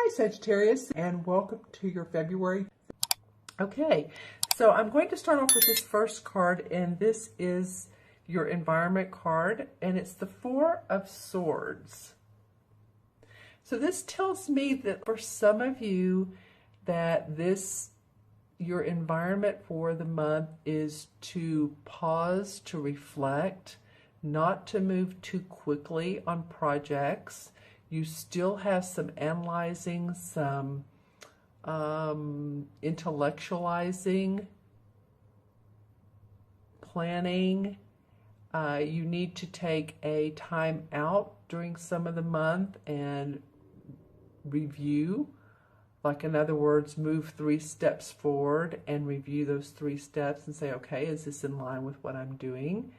Hi Sagittarius, and welcome to your February. Okay, so I'm going to start off with this first card, and this is your environment card, and it's the Four of Swords. So this tells me that for some of you that your environment for the month is to pause, to reflect, not to move too quickly on projects. You still have some analyzing, some intellectualizing, planning. You need to take a time out during some of the month and review. Like, in other words, move 3 steps forward and review those 3 steps and say, okay, is this in line with what I'm doing?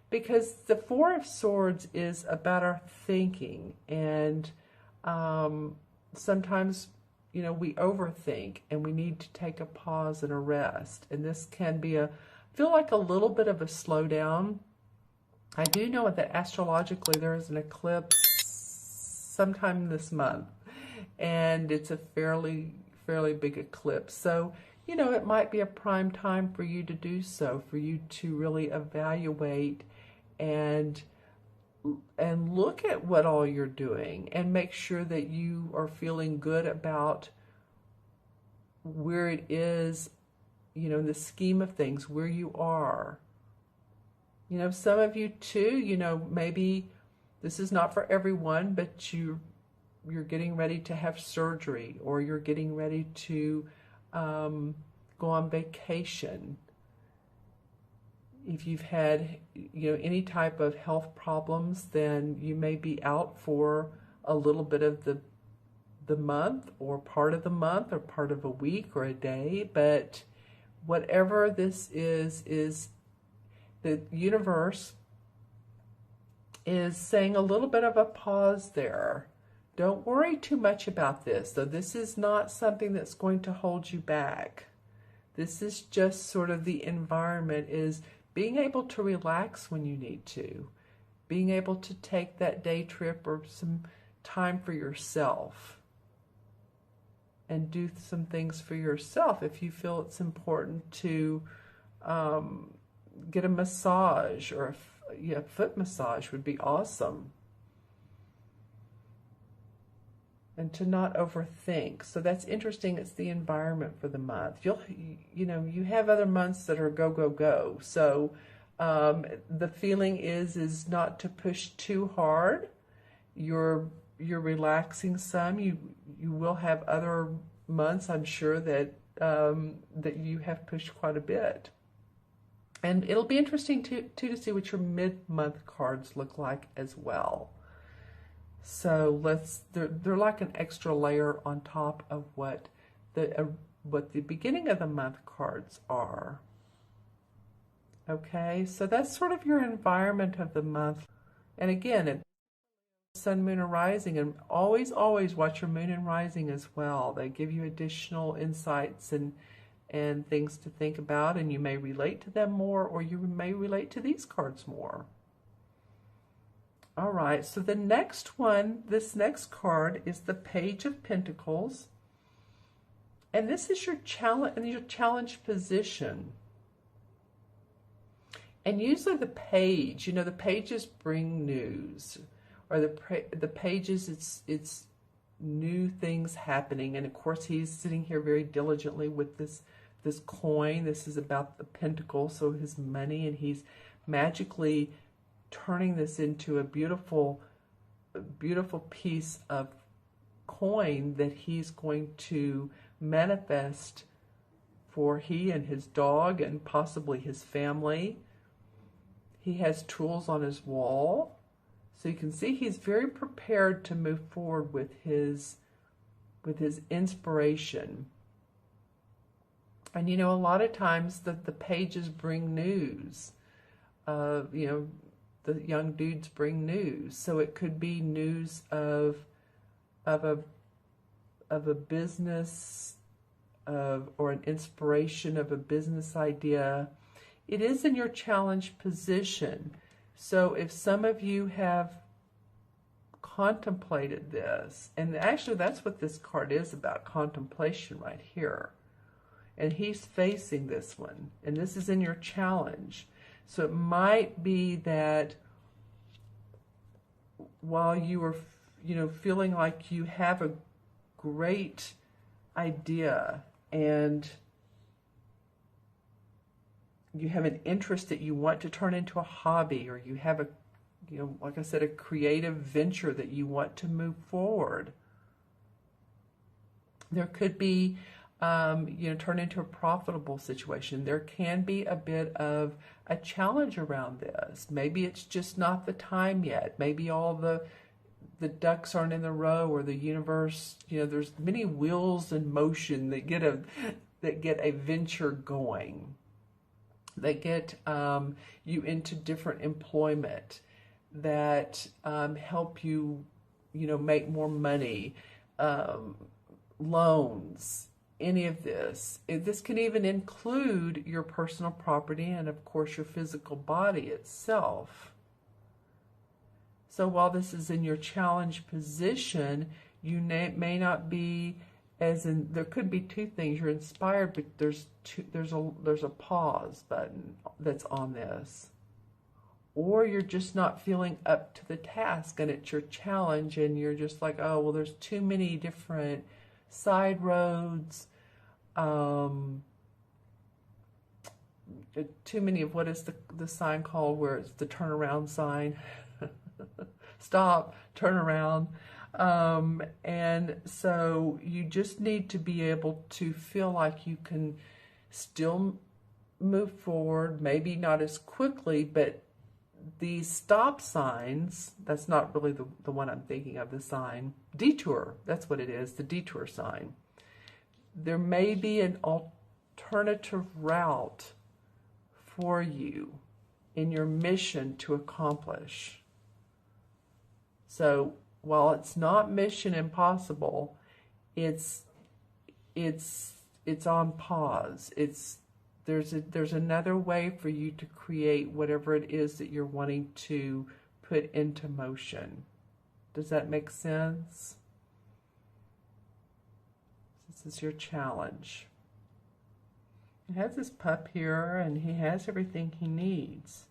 Because the Four of Swords is about our thinking, and sometimes, you know, we overthink and we need to take a pause and a rest. And this can be feel like a little bit of a slowdown. I do know that astrologically there is an eclipse sometime this month, and it's a fairly big eclipse. So, you know, it might be a prime time for you to do so, for you to really evaluate and look at what all you're doing and make sure that you are feeling good about where it is, you know, in the scheme of things, where you are. You know, some of you too, you know, maybe this is not for everyone, but you're getting ready to have surgery, or you're getting ready to go on vacation. If you've had, you know, any type of health problems, then you may be out for a little bit of the month, or part of the month, or part of a week or a day. But whatever this is the universe is saying a little bit of a pause there. Don't worry too much about this, though. This is not something that's going to hold you back. This is just sort of the environment, is being able to relax when you need to, being able to take that day trip or some time for yourself and do some things for yourself. If you feel it's important to get a massage, or a foot massage would be awesome. And to not overthink. So that's interesting. It's the environment for the month. You know, you have other months that are go, go, go. So the feeling is not to push too hard. You're relaxing some. You will have other months, I'm sure, that that you have pushed quite a bit. And it'll be interesting to see what your mid-month cards look like as well. So they're like an extra layer on top of what the beginning of the month cards are. Okay, so that's sort of your environment of the month. And again, it's sun, moon, or rising, and always watch your moon and rising as well. They give you additional insights and things to think about, and you may relate to them more, or you may relate to these cards more. All right, so the next one, this next card is the Page of Pentacles. And this is your challenge position. And usually the page, you know, the pages bring news, or the pages, it's new things happening. And of course, he's sitting here very diligently with this coin. This is about the pentacle, so his money, and he's magically turning this into a beautiful piece of coin that he's going to manifest for he and his dog and possibly his family. He has tools on his wall, so you can see he's very prepared to move forward with his inspiration. And you know, a lot of times the pages bring news. You know, the young dudes bring news, so it could be news of a business, or an inspiration of a business idea. It is in your challenge position. So if some of you have contemplated this. And actually that's what this card is about, contemplation right here. And he's facing this one. And this is in your challenge. So it might be that while you were, feeling like you have a great idea and you have an interest that you want to turn into a hobby, or you have a, like I said, a creative venture that you want to move forward. There could be, turn into a profitable situation. There can be a bit of a challenge around this. Maybe it's just not the time yet. Maybe all the ducks aren't in the row, or the universe, there's many wheels in motion that get a venture going. That get you into different employment, that help you, make more money, loans, any of this. This can even include your personal property and, of course, your physical body itself. So while this is in your challenge position, you may not be, as in, there could be two things. You're inspired, but there's a pause button that's on this. Or you're just not feeling up to the task, and it's your challenge, and you're just like, oh, well, there's too many different side roads, too many of, what is the sign called where it's the turnaround sign? Stop, turn around. And so you just need to be able to feel like you can still move forward, maybe not as quickly, but these stop signs, that's not really the one I'm thinking of, the sign. Detour, that's what it is, the detour sign. There may be an alternative route for you in your mission to accomplish. So while it's not mission impossible, it's on pause. There's another way for you to create whatever it is that you're wanting to put into motion. Does that make sense? This is your challenge. He has this pup here, and he has everything he needs.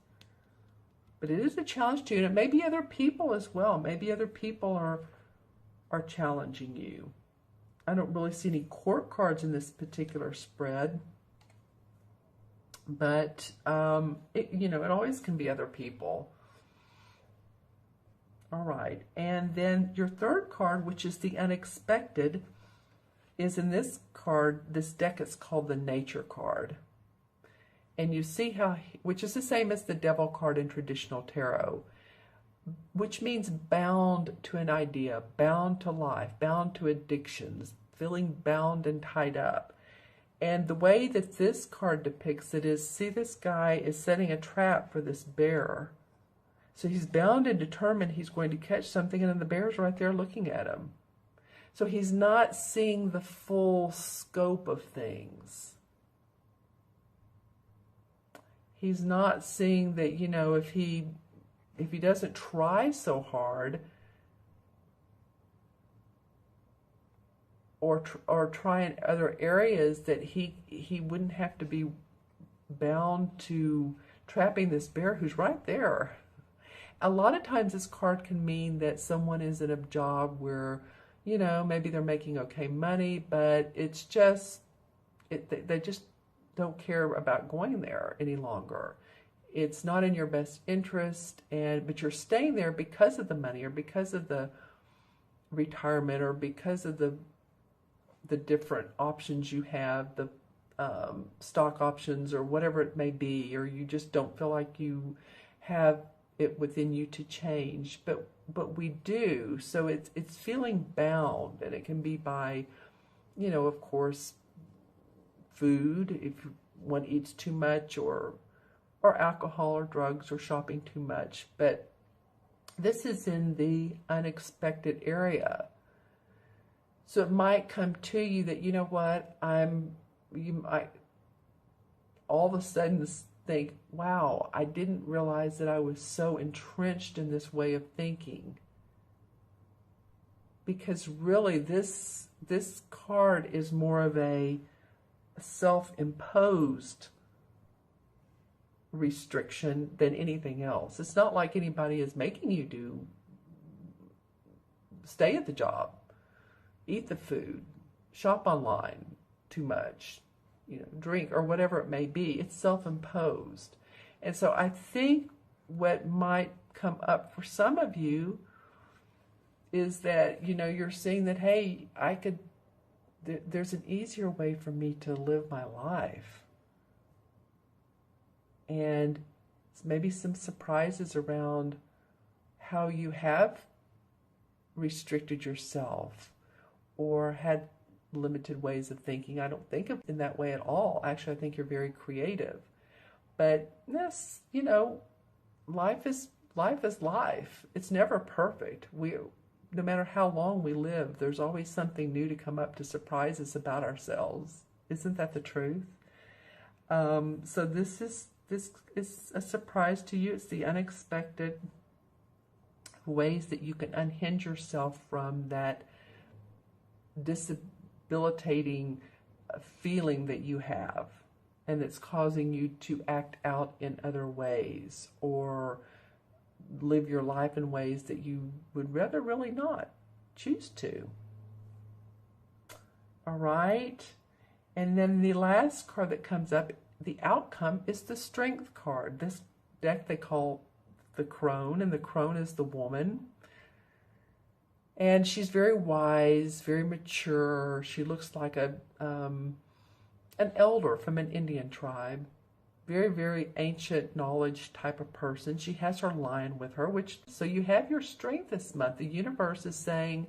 But it is a challenge to you, and it may be other people as well. Maybe other people are challenging you. I don't really see any court cards in this particular spread. But, it always can be other people. All right. And then your third card, which is the unexpected, is in this card. This deck is called the Nature card. And you see how, which is the same as the Devil card in traditional tarot, which means bound to an idea, bound to life, bound to addictions, feeling bound and tied up. And the way that this card depicts it is, see, this guy is setting a trap for this bear. So he's bound and determined he's going to catch something, and then the bear's right there looking at him. So he's not seeing the full scope of things. He's not seeing that, if he doesn't try so hard, or try in other areas, that he wouldn't have to be bound to trapping this bear who's right there. A lot of times this card can mean that someone is in a job where, maybe they're making okay money, but it's just, they just don't care about going there any longer. It's not in your best interest, but you're staying there because of the money, or because of the retirement, or because of the different options you have, the stock options, or whatever it may be, or you just don't feel like you have it within you to change, but we do. So it's feeling bound, and it can be by, of course, food, if one eats too much, or alcohol, or drugs, or shopping too much. But this is in the unexpected area. So it might come to you that, you might all of a sudden think, wow, I didn't realize that I was so entrenched in this way of thinking. because really this card is more of a self-imposed restriction than anything else. It's not like anybody is making you stay at the job, eat the food, shop online too much, drink, or whatever it may be. It's self-imposed. And so I think what might come up for some of you is that, you're seeing that, hey, there's an easier way for me to live my life. And maybe some surprises around how you have restricted yourself or had limited ways of thinking. I don't think of it in that way at all. Actually, I think you're very creative. But this, life is life. It's never perfect. No matter how long we live, there's always something new to come up to surprise us about ourselves. Isn't that the truth? So this is a surprise to you. It's the unexpected ways that you can unhinge yourself from that debilitating feeling that you have, and it's causing you to act out in other ways or live your life in ways that you would rather really not choose to. All right. And then the last card that comes up, the outcome, is the Strength card. This deck they call the Crone, and the Crone is the woman. And she's very wise, very mature. She looks like an elder from an Indian tribe. Very, very ancient knowledge type of person. She has her lion with her, so you have your strength this month. The universe is saying,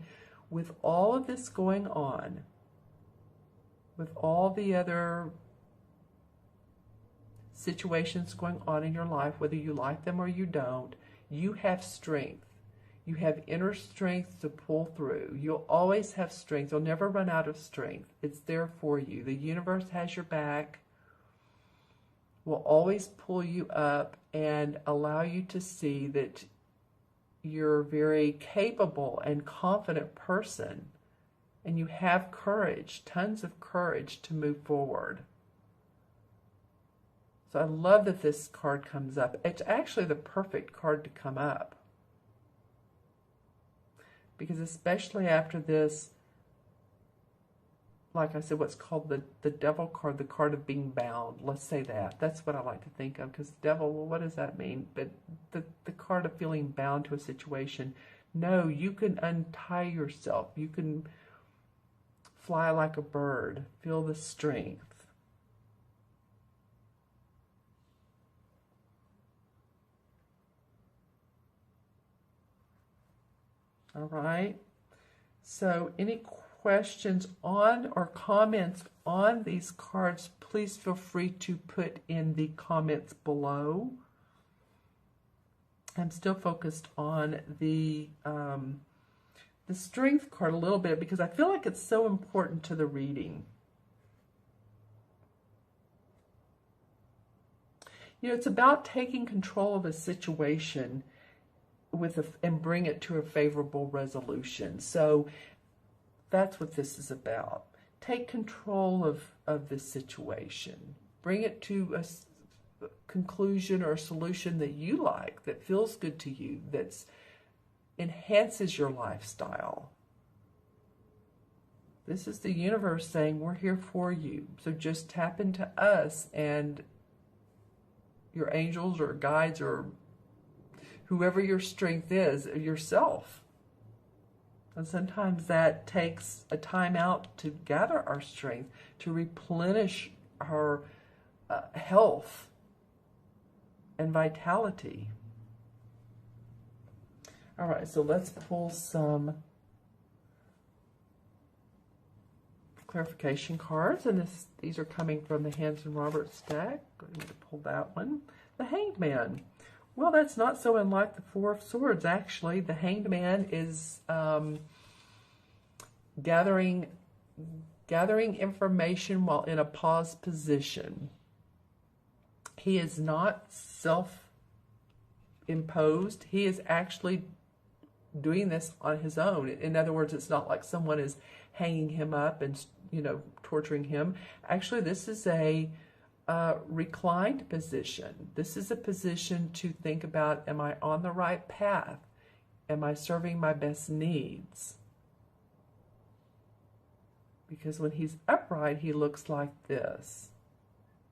with all of this going on, with all the other situations going on in your life, whether you like them or you don't, you have strength. You have inner strength to pull through. You'll always have strength. You'll never run out of strength. It's there for you. The universe has your back, will always pull you up and allow you to see that you're a very capable and confident person, and you have courage, tons of courage to move forward. So I love that this card comes up. It's actually the perfect card to come up, because especially after this, like I said, what's called the Devil card, the card of being bound. Let's say that. That's what I like to think of, because the devil, well, what does that mean? But the card of feeling bound to a situation. No, you can untie yourself. You can fly like a bird. Feel the strength. All right. So any questions on or comments on these cards, please feel free to put in the comments below. I'm still focused on the Strength card a little bit, because I feel like it's so important to the reading. It's about taking control of a situation and bring it to a favorable resolution. So that's what this is about. Take control of this situation. Bring it to a conclusion or a solution that you like, that feels good to you, that enhances your lifestyle. This is the universe saying, we're here for you. So just tap into us and your angels or guides or whoever your strength is, yourself. And sometimes that takes a time out to gather our strength, to replenish our health and vitality. All right, so let's pull some clarification cards. And these are coming from the Hanson Roberts deck. I'm going to pull that one. The Hanged Man. Well, that's not so unlike the Four of Swords, actually. The Hanged Man is gathering information while in a pause position. He is not self-imposed. He is actually doing this on his own. In other words, it's not like someone is hanging him up and, you know, torturing him. Actually, this is a reclined position. This is a position to think about, am I on the right path? Am I serving my best needs? Because when he's upright, he looks like this.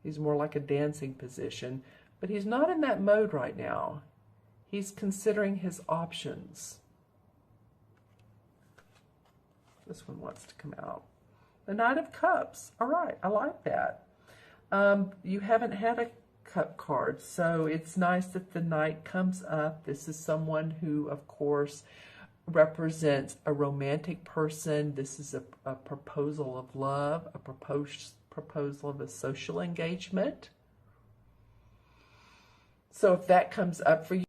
He's more like a dancing position, but he's not in that mode right now. He's considering his options. This one wants to come out. The Knight of Cups. All right, I like that. You haven't had a cup card, so it's nice that the Knight comes up. This is someone who, of course, represents a romantic person. This is a proposal of love, a proposal of a social engagement. So if that comes up for you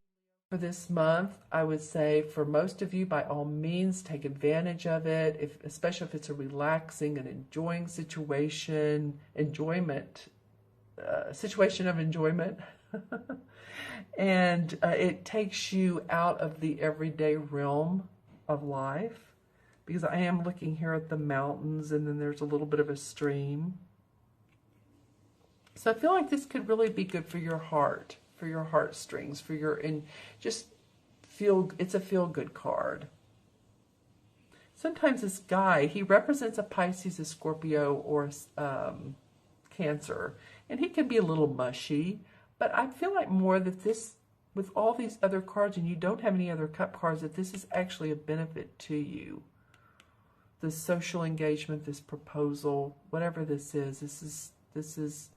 for this month, I would say for most of you, by all means, take advantage of it, especially if it's a relaxing and enjoying situation of enjoyment. And it takes you out of the everyday realm of life, because I am looking here at the mountains, and then there's a little bit of a stream. So I feel like this could really be good for your heart, for your heartstrings, for your, and just feel, it's a feel-good card. Sometimes this guy, he represents a Pisces, a Scorpio, or a Cancer, and he can be a little mushy, but I feel like more that this, with all these other cards, and you don't have any other cup cards, that this is actually a benefit to you. This social engagement, this proposal, whatever this is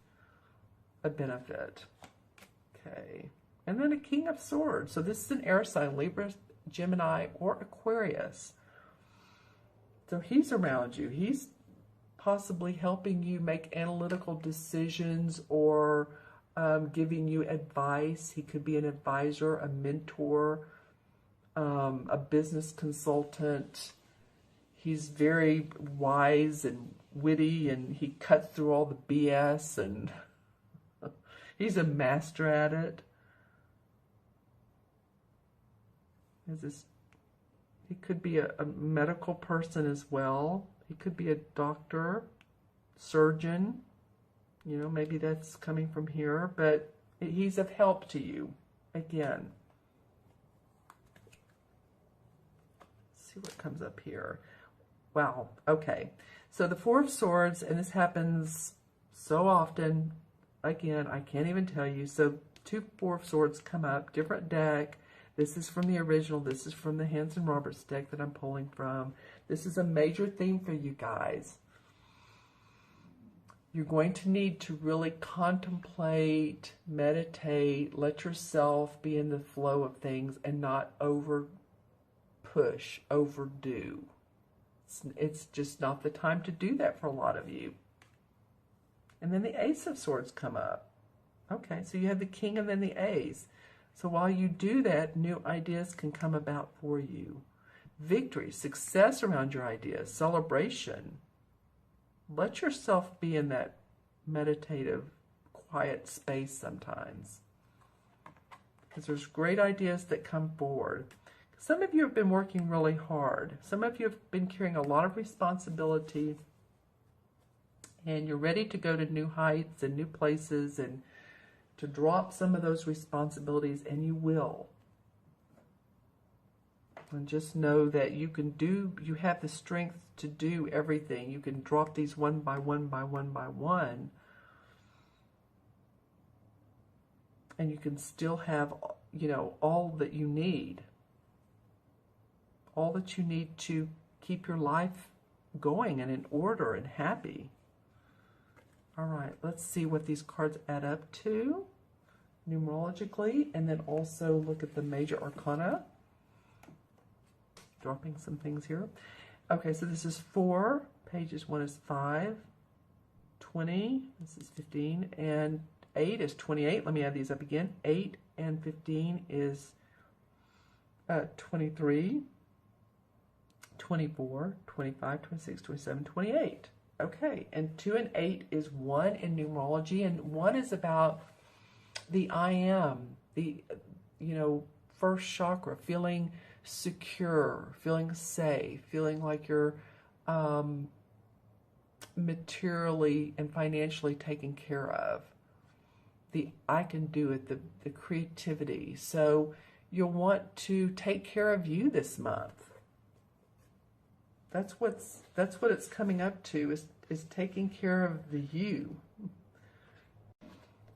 a benefit. Okay, and then a King of Swords. So this is an air sign, Libra, Gemini, or Aquarius. So he's around you. He's possibly helping you make analytical decisions, or giving you advice. He could be an advisor, a mentor, a business consultant. He's very wise and witty, and he cuts through all the BS, and he's a master at it. He could be a medical person as well. He could be a doctor, surgeon. You know, maybe that's coming from here, but he's of help to you. Again, let's see what comes up here. Wow, okay. So the Four of Swords, and this happens so often. Again, I can't even tell you. So two Four of Swords come up, different deck. This is from the original. This is from the Hanson Roberts deck that I'm pulling from. This is a major theme for you guys. You're going to need to really contemplate, meditate, let yourself be in the flow of things and not over push, overdo. It's just not the time to do that for a lot of you. And then the Ace of Swords come up. Okay, so you have the King and then the Ace. So while you do that, new ideas can come about for you. Victory, success around your ideas, celebration. Let yourself be in that meditative, quiet space sometimes, because there's great ideas that come forward. Some of you have been working really hard. Some of you have been carrying a lot of responsibility, and you're ready to go to new heights and new places and to drop some of those responsibilities, and you will. And just know that you can do, you have the strength to do everything. You can drop these one by one by one by one. And you can still have, you know, all that you need. All that you need to keep your life going and in order and happy. All right, let's see what these cards add up to numerologically, and then also look at the major arcana. Dropping some things here. Okay, so this is 4 pages. 1 is 5, 20, this is 15, and 8 is 28. Let me add these up again. 8 and 15 is 23, 24, 25, 26, 27, 28. Okay, and 2 and 8 is 1 in numerology, and 1 is about the I am, the, you know, first chakra, feeling secure, feeling safe, feeling like you're materially and financially taken care of. The I can do it, the creativity. So you'll want to take care of you this month. That's what it's coming up to, is taking care of the you.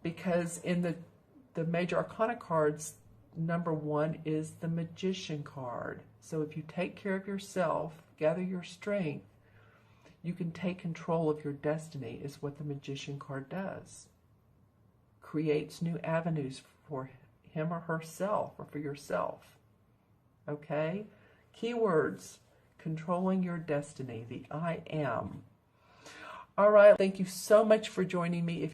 Because in the major arcana cards, number 1 is the Magician card. So if you take care of yourself, gather your strength, you can take control of your destiny, is what the Magician card does. Creates new avenues for him or herself, or for yourself. Okay? Keywords: controlling your destiny, the I am. All right, thank you so much for joining me.